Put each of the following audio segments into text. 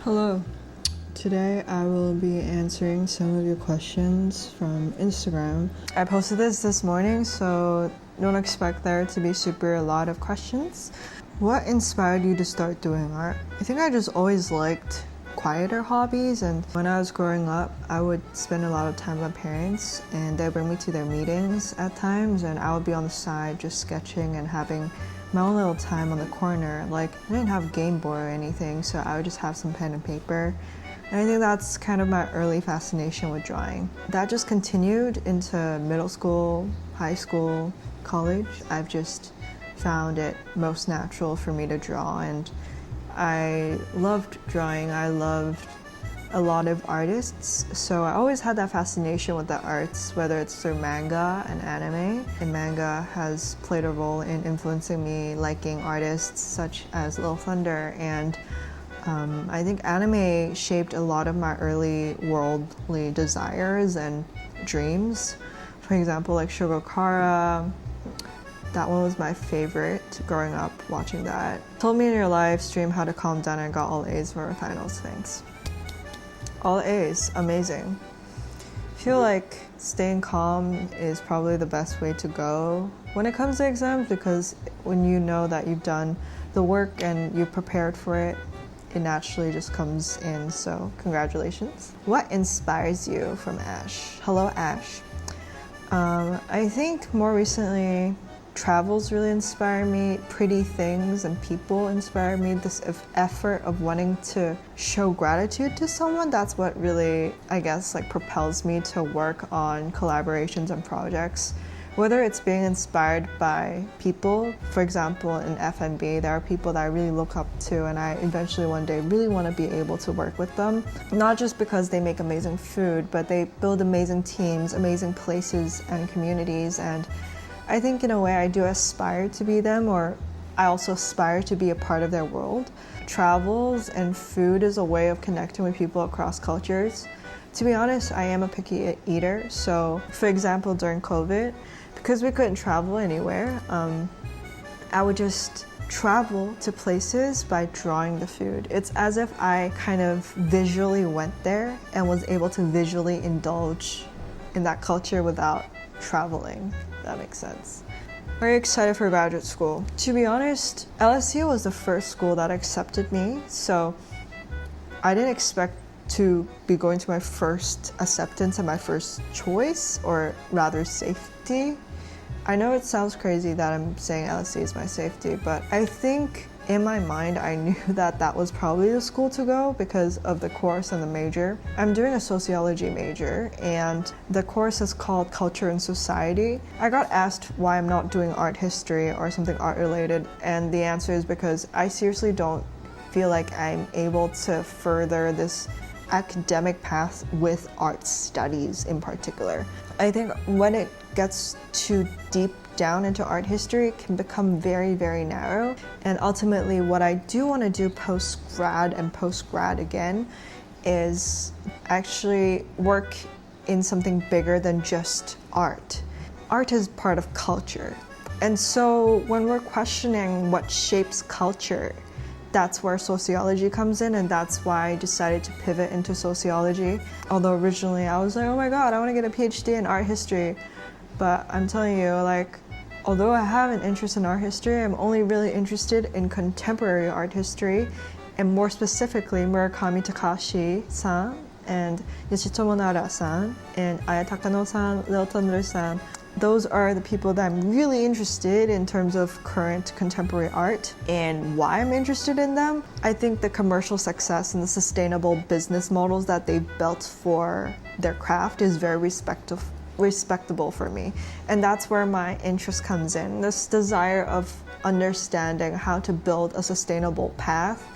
Hello. Today I will be answering some of your questions from Instagram. I posted this morning, so don't expect there to be a lot of questions. What inspired you to start doing art? I think I just always liked quieter hobbies, and when I was growing up I would spend a lot of time with my parents and they'd bring me to their meetings at times, and I would be on the side just sketching and having my own little time on the corner. Like, I didn't have a Game Boy or anything, so I would just have some pen and paper. And I think that's kind of my early fascination with drawing. That just continued into middle school, high school, college. I've just found it most natural for me to draw, and I loved drawing. I loved a lot of artists, so I always had that fascination with the arts, whether it's through manga and anime. And manga has played a role in influencing me liking artists such as Lil Thunder, and I think anime shaped a lot of my early worldly desires and dreams. For example, like Shogokara, that one was my favorite growing up, watching that. Told me in your live stream how to calm down and got all A's for finals. Thanks. All A's, amazing. I feel like staying calm is probably the best way to go when it comes to exams, because when you know that you've done the work and you prepared for it, it naturally just comes in, so congratulations. What inspires you from Ash? Hello, Ash. I think more recently, travels really inspire me. Pretty things and people inspire me. This effort of wanting to show gratitude to someone, that's what really, I guess, like propels me to work on collaborations and projects. Whether it's being inspired by people, for example, in F&B, there are people that I really look up to, and I eventually one day really want to be able to work with them. Not just because they make amazing food, but they build amazing teams, amazing places and communities, and I think in a way I do aspire to be them, or I also aspire to be a part of their world. Travels and food is a way of connecting with people across cultures. To be honest, I am a picky eater, so for example, during COVID, because we couldn't travel anywhere, I would just travel to places by drawing the food. It's as if I kind of visually went there and was able to visually indulge in that culture without traveling. That makes sense. Very excited for graduate school. To be honest, LSU was the first school that accepted me, so I didn't expect to be going to my first acceptance and my first choice, or rather safety. I know it sounds crazy that I'm saying LSE is my safety, but I think in my mind I knew that that was probably the school to go because of the course and the major. I'm doing a sociology major, and the course is called Culture and Society. I got asked why I'm not doing art history or something art related, and the answer is because I seriously don't feel like I'm able to further this academic path with art studies in particular. I think when it gets too deep down into art history, it can become very, very narrow. And ultimately, what I do want to do post-grad and post-grad again is actually work in something bigger than just art. Art is part of culture. And so when we're questioning what shapes culture, that's where sociology comes in, and that's why I decided to pivot into sociology. Although originally I was like, oh my god, I want to get a PhD in art history. But I'm telling you, like, although I have an interest in art history, I'm only really interested in contemporary art history, and more specifically Murakami Takashi-san and Yoshitomo Nara-san and Aya Takano-san, Lil Thunder-san. Those are the people that I'm really interested in terms of current contemporary art. And why I'm interested in them, I think the commercial success and the sustainable business models that they've built for their craft is very respectable for me. And that's where my interest comes in, this desire of understanding how to build a sustainable path,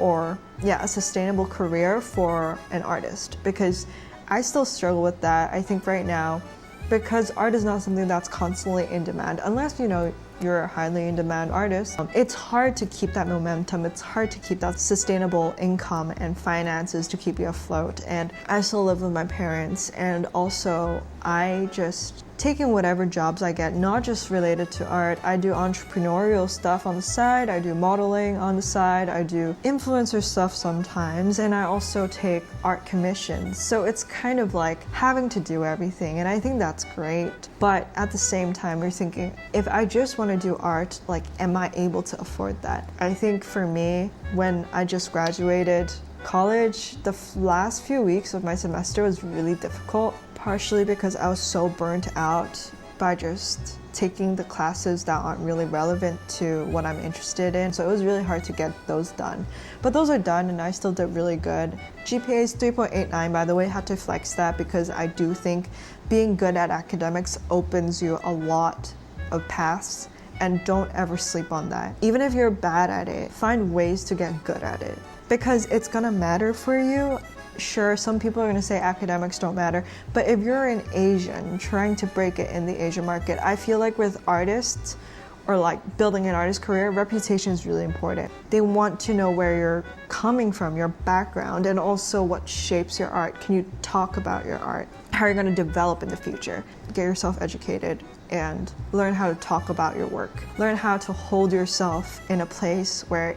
or a sustainable career for an artist, because I still struggle with that. I think right now, because art is not something that's constantly in demand, unless you're you're a highly in-demand artist, it's hard to keep that momentum. It's hard to keep that sustainable income and finances to keep you afloat. And I still live with my parents, and also I just taking whatever jobs I get, not just related to art. I do entrepreneurial stuff on the side, I do modeling on the side, I do influencer stuff sometimes, and I also take art commissions. So it's kind of like having to do everything, and I think that's great. But at the same time, you're thinking, if I just want to do art, like, am I able to afford that? I think for me, when I just graduated college, the last few weeks of my semester was really difficult, partially because I was so burnt out by just taking the classes that aren't really relevant to what I'm interested in. So it was really hard to get those done. But those are done, and I still did really good. GPA is 3.89, by the way. I had to flex that because I do think being good at academics opens you a lot of paths, and don't ever sleep on that. Even if you're bad at it, find ways to get good at it, because it's gonna matter for you. Sure, some people are going to say academics don't matter, but if you're an Asian trying to break it in the Asian market, I feel like with artists, or like building an artist career, reputation is really important. They want to know where you're coming from, your background, and also what shapes your art. Can you talk about your art? How are you going to develop in the future? Get yourself educated and learn how to talk about your work. Learn how to hold yourself in a place where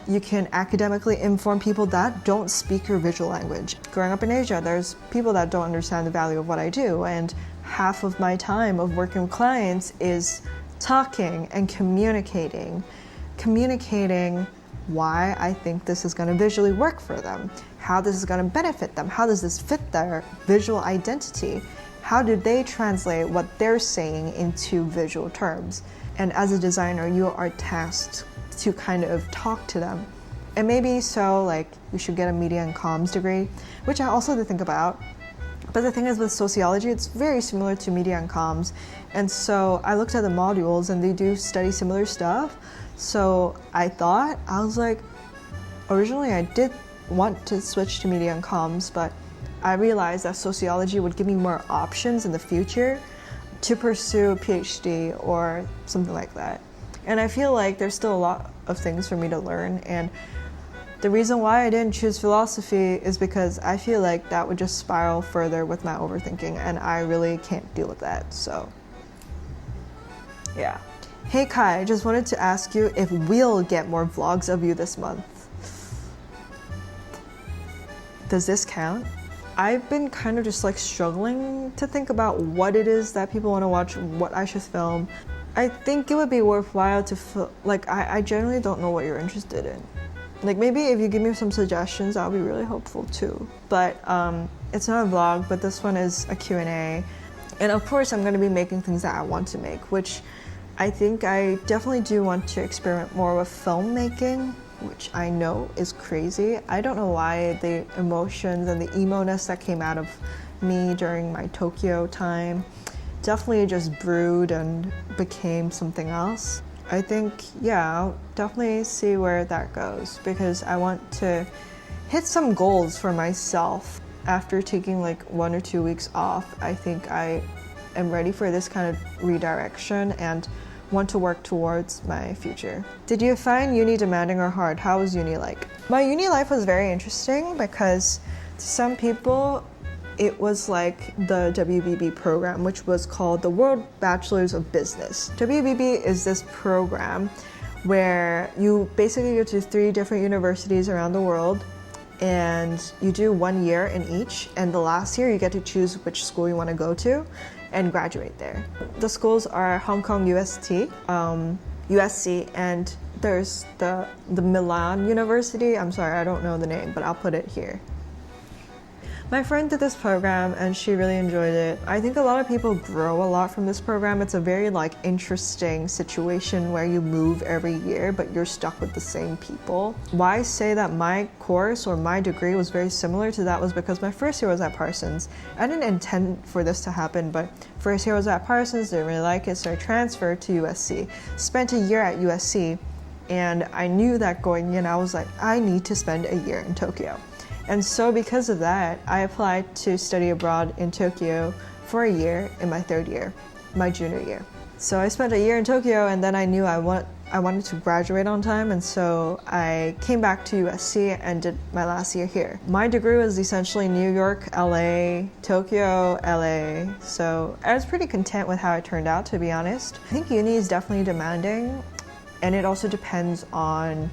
you can academically inform people that don't speak your visual language. Growing up in Asia, there's people that don't understand the value of what I do, and half of my time of working with clients is talking and communicating why I think this is going to visually work for them, how this is going to benefit them, how does this fit their visual identity, how do they translate what they're saying into visual terms. And as a designer, you are tasked to kind of talk to them. And maybe so, like, you should get a media and comms degree, which I also did think about. But the thing is, with sociology, it's very similar to media and comms. And so I looked at the modules, and they do study similar stuff. So I was like, originally I did want to switch to media and comms, but I realized that sociology would give me more options in the future to pursue a PhD or something like that. And I feel like there's still a lot of things for me to learn. And the reason why I didn't choose philosophy is because I feel like that would just spiral further with my overthinking, and I really can't deal with that. So, yeah. Hey Kai, I just wanted to ask you if we'll get more vlogs of you this month. Does this count? I've been kind of just like struggling to think about what it is that people want to watch, what I should film. I think it would be worthwhile to I generally don't know what you're interested in. Like, maybe if you give me some suggestions, that'll be really helpful too. But it's not a vlog, but this one is a Q&A. And of course, I'm going to be making things that I want to make, which I think I definitely do want to experiment more with filmmaking, which I know is crazy. I don't know why the emotions and the emo-ness that came out of me during my Tokyo time definitely just brewed and became something else. I think, yeah, I'll definitely see where that goes, because I want to hit some goals for myself. After taking like 1 or 2 weeks off, I think I am ready for this kind of redirection and want to work towards my future. Did you find uni demanding or hard? How was uni like? My uni life was very interesting because to some people, it was like the WBB program, which was called the World Bachelors of Business. WBB is this program where you basically go to 3 different universities around the world, and you do 1 year in each, and the last year you get to choose which school you want to go to and graduate there. The schools are Hong Kong UST, USC, and there's the Milan University. I'm sorry, I don't know the name, but I'll put it here. My friend did this program and she really enjoyed it. I think a lot of people grow a lot from this program. It's a very interesting situation where you move every year, but you're stuck with the same people. Why I say that my course or my degree was very similar to that was because my first year was at Parsons. I didn't intend for this to happen, but first year was at Parsons, didn't really like it, so I transferred to USC. Spent a year at USC, and I knew that going in, I was like, I need to spend a year in Tokyo. And so because of that, I applied to study abroad in Tokyo for a year in my 3rd year, my junior year. So I spent a year in Tokyo, and then I knew I wanted to graduate on time, and so I came back to USC and did my last year here. My degree was essentially New York, LA, Tokyo, LA, so I was pretty content with how it turned out, to be honest. I think uni is definitely demanding, and it also depends on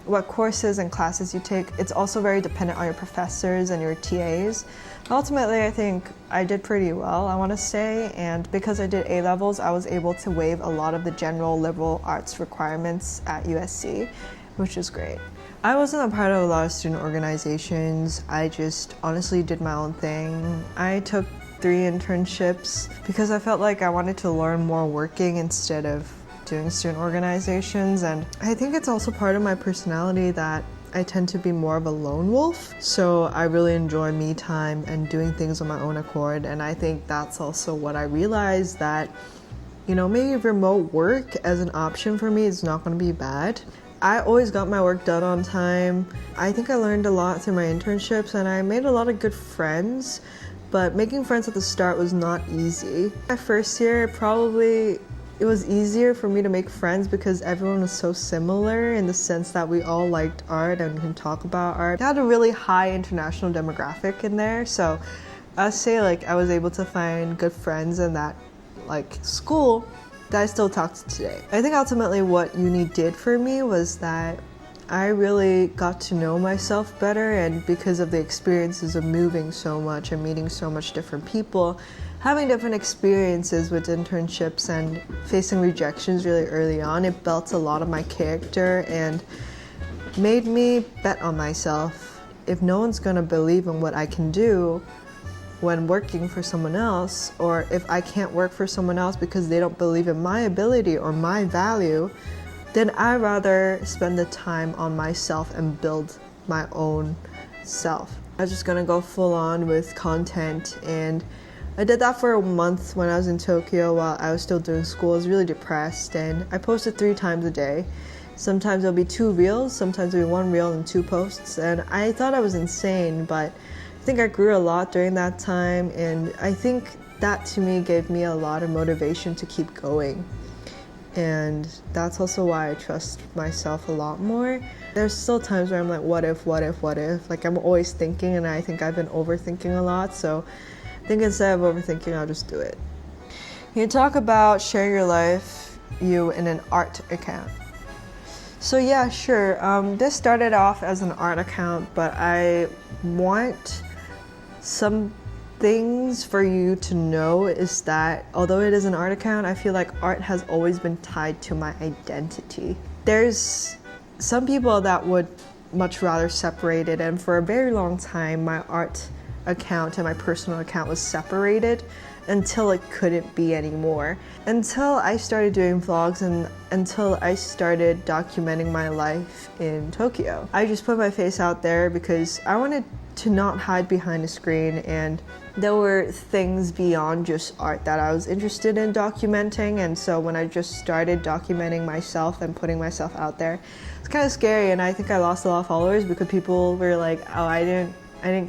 what courses and classes you take. It's also very dependent on your professors and your TAs. Ultimately, I think I did pretty well, I want to say, and because I did A-levels, I was able to waive a lot of the general liberal arts requirements at USC, which is great. I wasn't a part of a lot of student organizations. I just honestly did my own thing. I took 3 internships because I felt like I wanted to learn more working instead of doing student organizations, and I think it's also part of my personality that I tend to be more of a lone wolf, so I really enjoy me time and doing things on my own accord. And I think that's also what I realized, that maybe remote work as an option for me is not going to be bad. I always got my work done on time. I think I learned a lot through my internships, and I made a lot of good friends, but making friends at the start was not easy. My first year, it was easier for me to make friends because everyone was so similar in the sense that we all liked art and can talk about art. It had a really high international demographic in there, so I'd say I was able to find good friends in that school that I still talk to today. I think ultimately what uni did for me was that I really got to know myself better, and because of the experiences of moving so much and meeting so much different people, having different experiences with internships and facing rejections really early on, it built a lot of my character and made me bet on myself. If no one's gonna believe in what I can do when working for someone else, or if I can't work for someone else because they don't believe in my ability or my value, then I'd rather spend the time on myself and build my own self. I was just gonna go full on with content, and I did that for a month when I was in Tokyo while I was still doing school. I was really depressed, and I posted 3 times a day. Sometimes it'll be 2 reels, sometimes it'll be 1 reel and 2 posts, and I thought I was insane, but I think I grew a lot during that time, and I think that to me gave me a lot of motivation to keep going. And that's also why I trust myself a lot more. There's still times where I'm like, what if? I'm always thinking, and I think I've been overthinking a lot, so I think instead of overthinking, I'll just do it. You talk about share your life, you in an art account. So yeah, sure. This started off as an art account, but I want some things for you to know is that although it is an art account, I feel like art has always been tied to my identity. There's some people that would much rather separate it, and for a very long time my art account and my personal account was separated until it couldn't be anymore. Until I started doing vlogs and until I started documenting my life in Tokyo. I just put my face out there because I wanted to not hide behind a screen, and there were things beyond just art that I was interested in documenting. And so when I just started documenting myself and putting myself out there, it's kind of scary, and I think I lost a lot of followers because people were like, oh, I didn't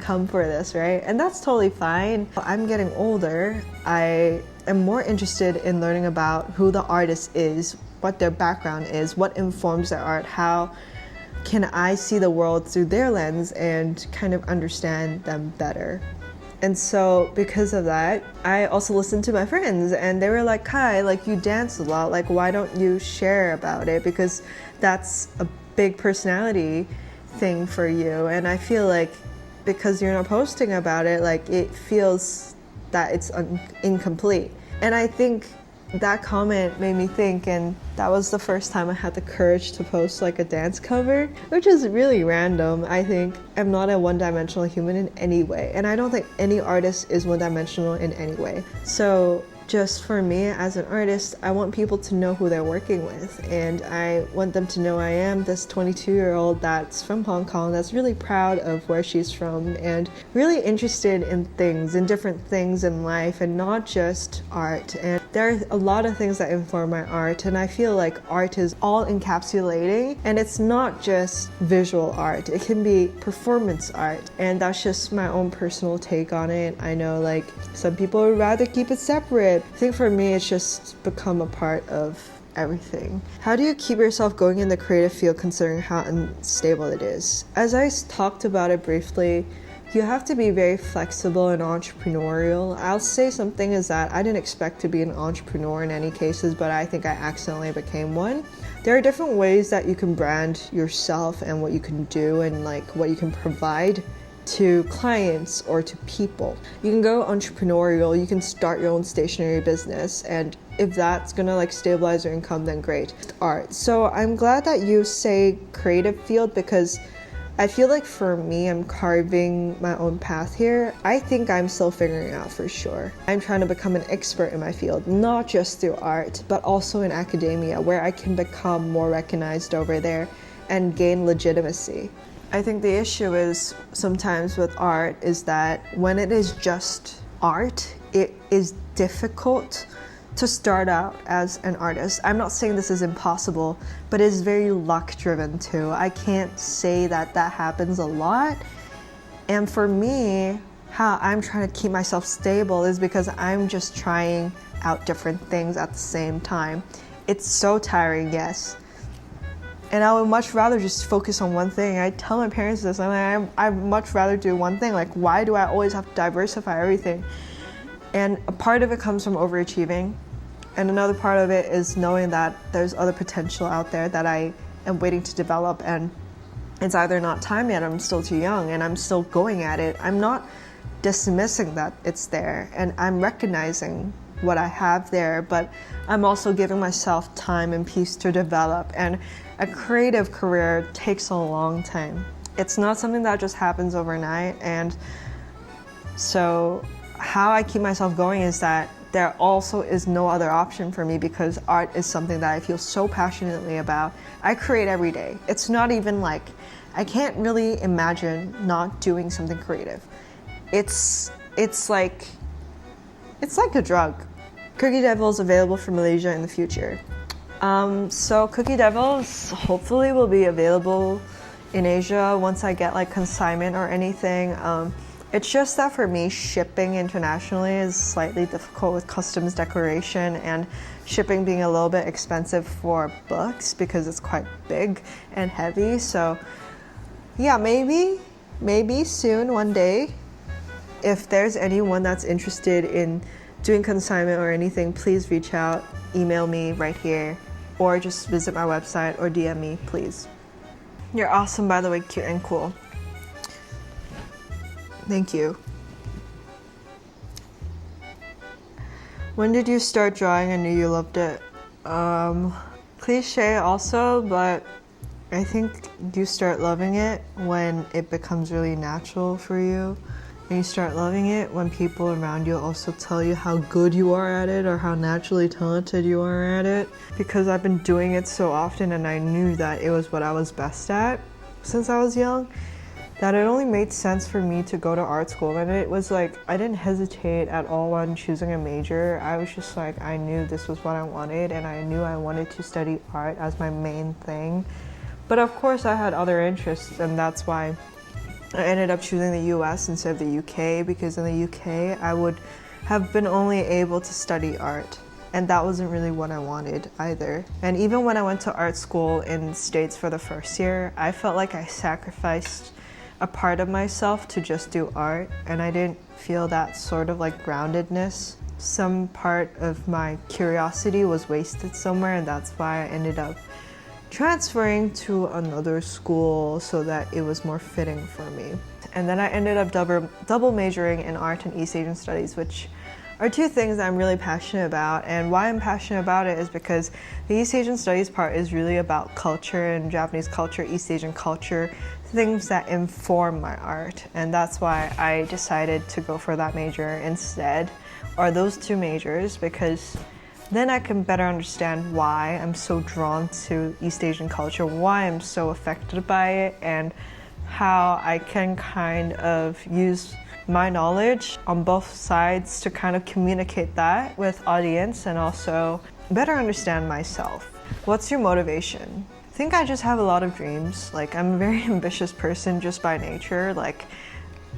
come for this, right? And that's totally fine. I'm getting older. I am more interested in learning about who the artist is, what their background is, what informs their art, how can I see the world through their lens and kind of understand them better. And so because of that, I also listened to my friends, and they were like, Kai, you dance a lot, why don't you share about it? Because that's a big personality thing for you. And I feel like because you're not posting about it, it feels that it's incomplete. And I think that comment made me think, and that was the first time I had the courage to post a dance cover, which is really random. I think I'm not a one-dimensional human in any way, and I don't think any artist is one-dimensional in any way. So just for me as an artist, I want people to know who they're working with, and I want them to know I am this 22-year-old that's from Hong Kong, that's really proud of where she's from and really interested in different things in life, and not just art. And there are a lot of things that inform my art, and I feel like art is all encapsulating, and it's not just visual art, it can be performance art, and that's just my own personal take on it. I know some people would rather keep it separate, it. I think for me, it's just become a part of everything. How do you keep yourself going in the creative field considering how unstable it is? As I talked about it briefly, you have to be very flexible and entrepreneurial. I'll say something is that I didn't expect to be an entrepreneur in any cases, but I think I accidentally became one. There are different ways that you can brand yourself and what you can do and like what you can provide to clients or to people. You can go entrepreneurial, you can start your own stationery business, and if that's gonna like stabilize your income, then great. Art. So I'm glad that you say creative field, because I feel like for me, I'm carving my own path here. I think I'm still figuring out for sure. I'm trying to become an expert in my field, not just through art, but also in academia, where I can become more recognized over there and gain legitimacy. I think the issue is sometimes with art is that when it is just art, it is difficult to start out as an artist. I'm not saying this is impossible, but it's very luck driven too. I can't say that happens a lot. And for me, how I'm trying to keep myself stable is because I'm just trying out different things at the same time. It's so tiring, yes. And I would much rather just focus on one thing. I tell my parents this, I'm like, I'd much rather do one thing. Like, why do I always have to diversify everything? And a part of it comes from overachieving. And another part of it is knowing that there's other potential out there that I am waiting to develop, and it's either not time yet, I'm still too young, and I'm still going at it. I'm not dismissing that it's there, and I'm recognizing what I have there, but I'm also giving myself time and peace to develop. And a creative career takes a long time. It's not something that just happens overnight. And so how I keep myself going is that there also is no other option for me, because art is something that I feel so passionately about. I create every day. It's not even like, I can't really imagine not doing something creative. It's like a drug. Cookiedevilz available for Malaysia in the future. So Cookiedevilz hopefully will be available in Asia once I get like consignment or anything. It's just that for me, shipping internationally is slightly difficult with customs declaration and shipping being a little bit expensive for books because it's quite big and heavy. So yeah, maybe soon, one day, if there's anyone that's interested in doing consignment or anything, please reach out, email me right here, or just visit my website or DM me, please. You're awesome, by the way, cute and cool. Thank you. When did you start drawing? I knew you loved it. Cliche also, but I think you start loving it when it becomes really natural for you. And you start loving it when people around you also tell you how good you are at it or how naturally talented you are at it. Because I've been doing it so often and I knew that it was what I was best at since I was young, that it only made sense for me to go to art school. And it was like, I didn't hesitate at all when choosing a major. I was just like, I knew this was what I wanted, and I knew I wanted to study art as my main thing. But of course I had other interests, and that's why I ended up choosing the US instead of the UK, because in the UK I would have been only able to study art, and that wasn't really what I wanted either. And even when I went to art school in the States for the first year, I felt like I sacrificed a part of myself to just do art, and I didn't feel that sort of like groundedness. Some part of my curiosity was wasted somewhere, and that's why I ended up transferring to another school so that it was more fitting for me. And then I ended up double majoring in art and East Asian studies, which are two things that I'm really passionate about. And why I'm passionate about it is because the East Asian studies part is really about culture and Japanese culture, East Asian culture, things that inform my art. And that's why I decided to go for that major instead, or those two majors, because then I can better understand why I'm so drawn to East Asian culture, why I'm so affected by it, and how I can kind of use my knowledge on both sides to kind of communicate that with audience and also better understand myself. What's your motivation? I think I just have a lot of dreams. Like, I'm a very ambitious person just by nature. Like,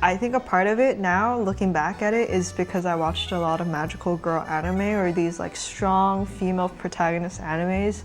I think a part of it now, looking back at it, is because I watched a lot of magical girl anime or these like strong female protagonist animes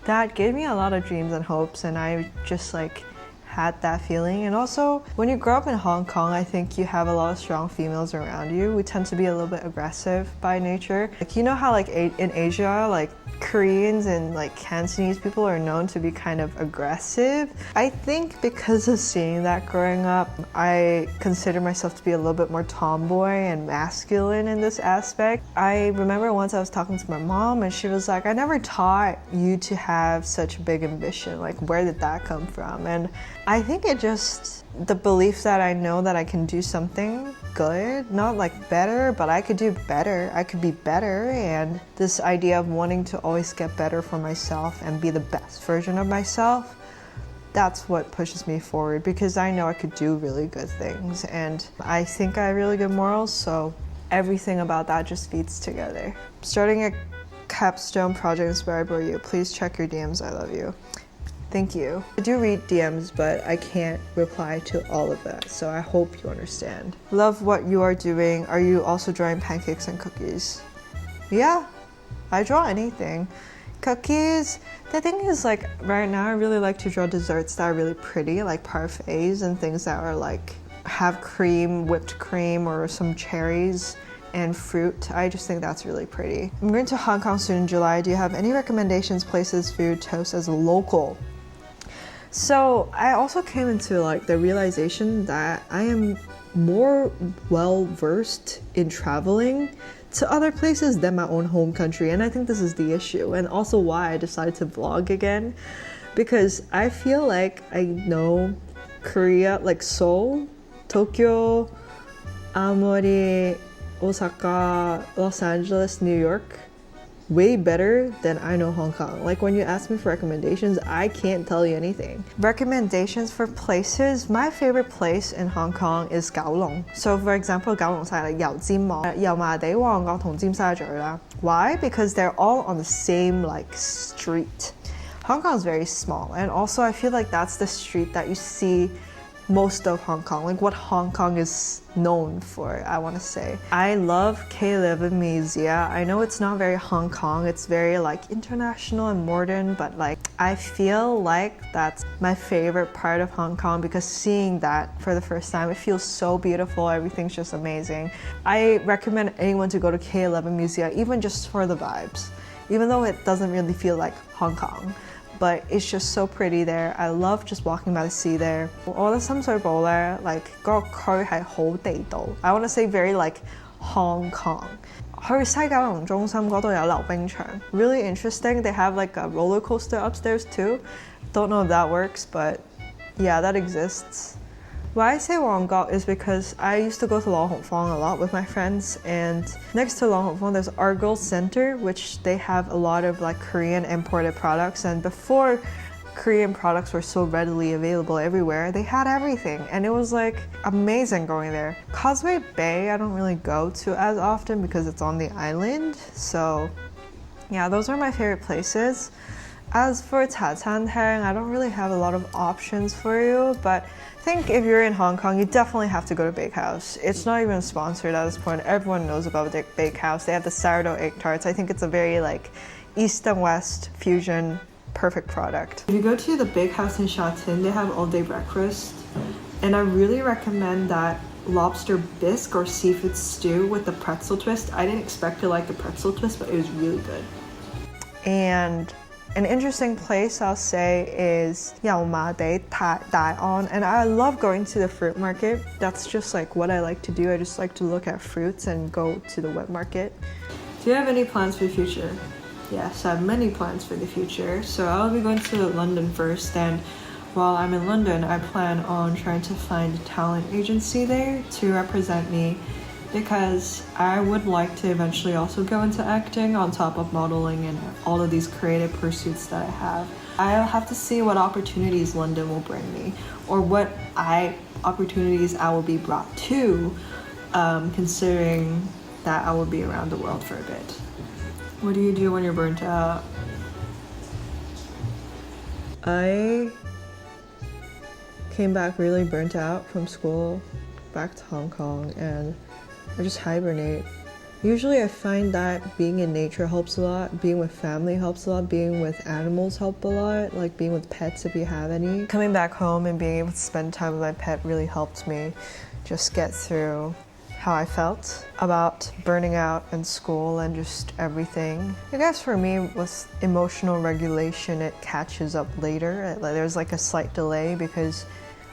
that gave me a lot of dreams and hopes, and I just like had that feeling. And also, when you grow up in Hong Kong, I think you have a lot of strong females around you. We tend to be a little bit aggressive by nature. Like, you know how like in Asia, like Koreans and like Cantonese people are known to be kind of aggressive. I think because of seeing that growing up, I consider myself to be a little bit more tomboy and masculine in this aspect. I remember once I was talking to my mom and she was like, I never taught you to have such big ambition. Like, where did that come from? And I think it just, the belief that I know that I can do something good, not like better, but I could do better, I could be better, and this idea of wanting to always get better for myself and be the best version of myself, that's what pushes me forward, because I know I could do really good things and I think I have really good morals, so everything about that just feeds together. Starting a capstone project inspired by you. Please check your DMs, I love you. Thank you. I do read DMs, but I can't reply to all of that, so I hope you understand. Love what you are doing. Are you also drawing pancakes and cookies? Yeah, I draw anything. Cookies, the thing is, like, right now I really like to draw desserts that are really pretty, like parfaits and things that are like, have cream, whipped cream, or some cherries and fruit. I just think that's really pretty. I'm going to Hong Kong soon in July. Do you have any recommendations, places, food, toast as a local? So I also came into like the realization that I am more well versed in traveling to other places than my own home country, and I think this is the issue, and also why I decided to vlog again, because I feel like I know Korea, like Seoul, Tokyo, Aomori, Osaka, Los Angeles, New York way better than I know Hong Kong. Like, when you ask me for recommendations, I can't tell you anything. Recommendations for places, my favorite place in Hong Kong is Kowloon. So for example, Kowloon side, like Yaomade, Wanggong,同尖沙咀啦. Why? Because they're all on the same like street. Hong Kong is very small, and also I feel like that's the street that you see most of Hong Kong, like what Hong Kong is known for, I want to say. I love K11 Museum. I know it's not very Hong Kong, it's very like international and modern, but like I feel like that's my favorite part of Hong Kong, because seeing that for the first time, it feels so beautiful, everything's just amazing. I recommend anyone to go to K11 Museum, even just for the vibes, even though it doesn't really feel like Hong Kong. But it's just so pretty there. I love just walking by the sea there. 我覺得深水埗咧 like 嗰個區係好地道. I want to say very like Hong Kong. 去西九龍中心嗰度有溜冰場. Really interesting. They have like a roller coaster upstairs too. Don't know if that works, but yeah, that exists. Why I say Wanggong is because I used to go to Long Hong Fong a lot with my friends, and next to Long Hong Fong there's Argyle Center, which they have a lot of like Korean imported products, and before Korean products were so readily available everywhere, they had everything, and it was like amazing going there. Causeway Bay I don't really go to as often because it's on the island, so yeah, those are my favorite places. As for Tang, I don't really have a lot of options for you, but I think if you're in Hong Kong, you definitely have to go to Bakehouse. It's not even sponsored at this point. Everyone knows about the Bakehouse. They have the sourdough egg tarts. I think it's a very like East and West fusion, perfect product. If you go to the Bakehouse in Sha Tin, they have all-day breakfast, and I really recommend that lobster bisque or seafood stew with the pretzel twist. I didn't expect to like the pretzel twist, but it was really good. And an interesting place I'll say is Yaomade Dai'an, and I love going to the fruit market. That's just like what I like to do. I just like to look at fruits and go to the wet market. Do you have any plans for the future? Yes, I have many plans for the future. So I'll be going to London first, and while I'm in London, I plan on trying to find a talent agency there to represent me, because I would like to eventually also go into acting on top of modeling and all of these creative pursuits that I have. I'll have to see what opportunities London will bring me, or what opportunities I will be brought to, considering that I will be around the world for a bit. What do you do when you're burnt out? I came back really burnt out from school back to Hong Kong and I just hibernate. Usually I find that being in nature helps a lot, being with family helps a lot, being with animals help a lot, like being with pets if you have any. Coming back home and being able to spend time with my pet really helped me just get through how I felt about burning out in school and just everything. I guess for me with emotional regulation, it catches up later. There's like a slight delay because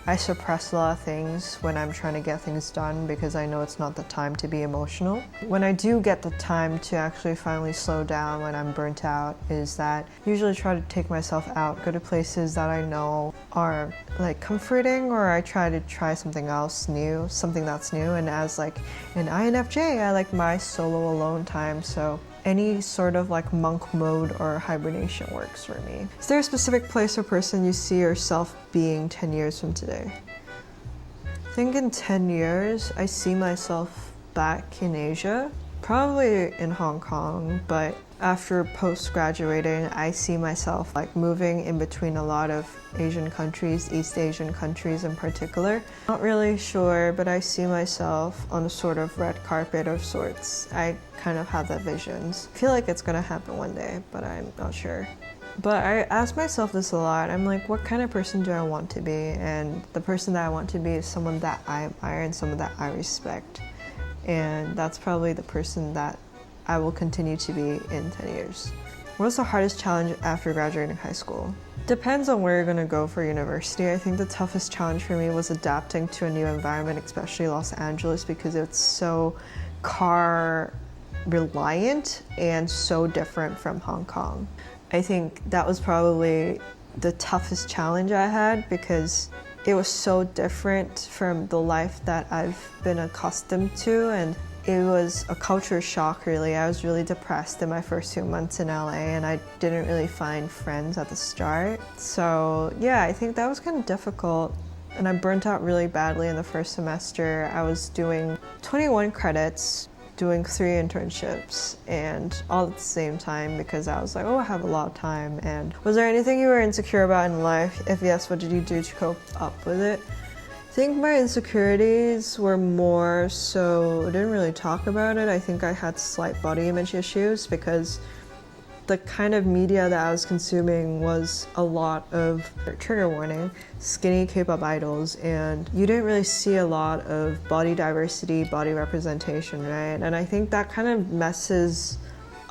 I suppress a lot of things when I'm trying to get things done because I know it's not the time to be emotional. When I do get the time to actually finally slow down when I'm burnt out is that I usually try to take myself out, go to places that I know are like comforting, or I try to try something else new, something that's new. And as like an INFJ, I like my solo alone time, so any sort of like monk mode or hibernation works for me. Is there a specific place or person you see yourself being 10 years from today? I think in 10 years, I see myself back in Asia, probably in Hong Kong, but after post-graduating, I see myself like moving in between a lot of Asian countries, East Asian countries in particular. Not really sure, but I see myself on a sort of red carpet of sorts. I kind of have that visions. I feel like it's gonna happen one day, but I'm not sure. But I ask myself this a lot. I'm like, what kind of person do I want to be? And the person that I want to be is someone that I admire and someone that I respect. And that's probably the person that I will continue to be in 10 years. What's the hardest challenge after graduating high school? Depends on where you're gonna go for university. I think the toughest challenge for me was adapting to a new environment, especially Los Angeles, because it's so car reliant and so different from Hong Kong. I think that was probably the toughest challenge I had because it was so different from the life that I've been accustomed to, and it was a culture shock really. I was really depressed in my first few months in LA and I didn't really find friends at the start. So yeah, I think that was kind of difficult and I burnt out really badly in the first semester. I was doing 21 credits, doing 3 internships and all at the same time because I was like, oh, I have a lot of time. And was there anything you were insecure about in life? If yes, what did you do to cope up with it? I think my insecurities were more so, I didn't really talk about it. I think I had slight body image issues because the kind of media that I was consuming was a lot of, trigger warning, skinny K-pop idols, and you didn't really see a lot of body diversity, body representation, right? And I think that kind of messes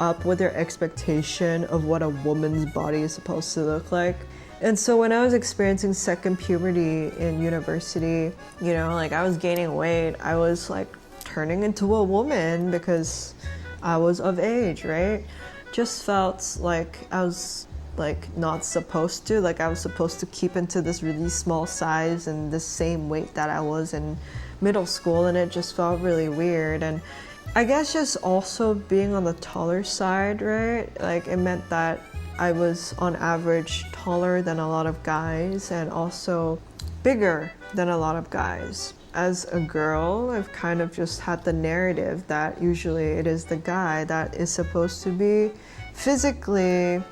up with your expectation of what a woman's body is supposed to look like. And so when I was experiencing second puberty in university, you know, like I was gaining weight, I was like turning into a woman because I was of age, right? Just felt like I was like not supposed to, like I was supposed to keep into this really small size and the same weight that I was in middle school, and it just felt really weird. And I guess just also being on the taller side, right? Like it meant that I was on average taller than a lot of guys and also bigger than a lot of guys. As a girl, I've kind of just had the narrative that usually it is the guy that is supposed to be physically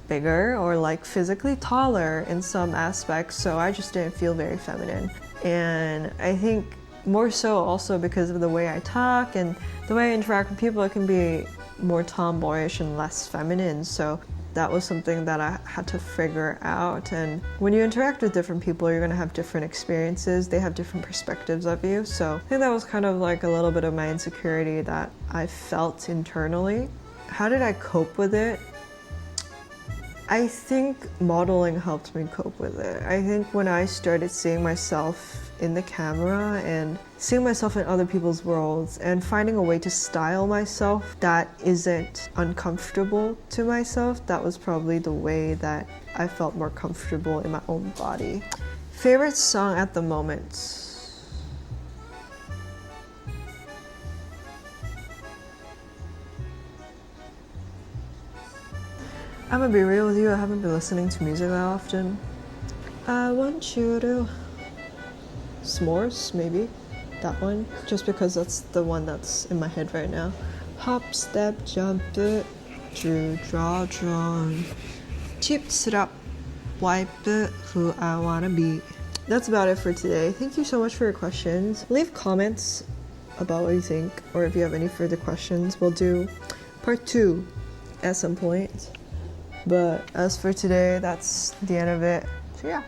bigger or like physically taller in some aspects, so I just didn't feel very feminine. And I think more so also because of the way I talk and the way I interact with people, it can be more tomboyish and less feminine. So that was something that I had to figure out. And when you interact with different people, you're gonna have different experiences. They have different perspectives of you. So I think that was kind of like a little bit of my insecurity that I felt internally. How did I cope with it? I think modeling helped me cope with it. I think when I started seeing myself in the camera and seeing myself in other people's worlds and finding a way to style myself that isn't uncomfortable to myself, that was probably the way that I felt more comfortable in my own body. Favorite song at the moment? I'm gonna be real with you, I haven't been listening to music that often. I want you to... S'mores, maybe? That one? Just because that's the one that's in my head right now. Hop, step, jump, it, draw, drawn. Chip, sit up, wipe it, who I wanna be. that's about it for today. Thank you so much for your questions. Leave comments about what you think, or if you have any further questions. We'll do part 2 at some point. But as for today, that's the end of it. So yeah.